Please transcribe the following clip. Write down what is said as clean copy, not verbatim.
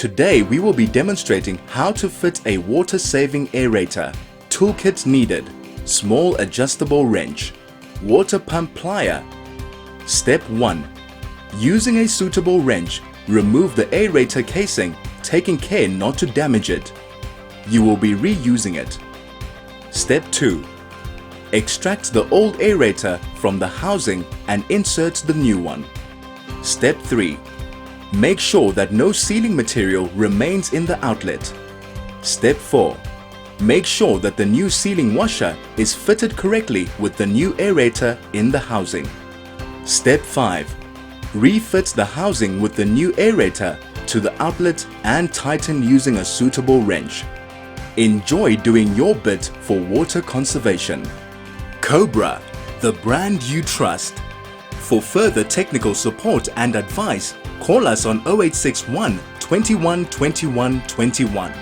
Today we will be demonstrating how to fit a water-saving aerator. Toolkit needed: small adjustable wrench, water pump plier. Step 1. Using a suitable wrench, remove the aerator casing, taking care not to damage it. You will be reusing it. Step 2. Extract the old aerator from the housing and insert the new one. Step 3. Make sure that no sealing material remains in the outlet. Step 4. Make sure that the new sealing washer is fitted correctly with the new aerator in the housing. Step 5. Refit the housing with the new aerator to the outlet and tighten using a suitable wrench. Enjoy doing your bit for water conservation. Cobra, the brand you trust. For further technical support and advice, call us on 0861 21 21 21.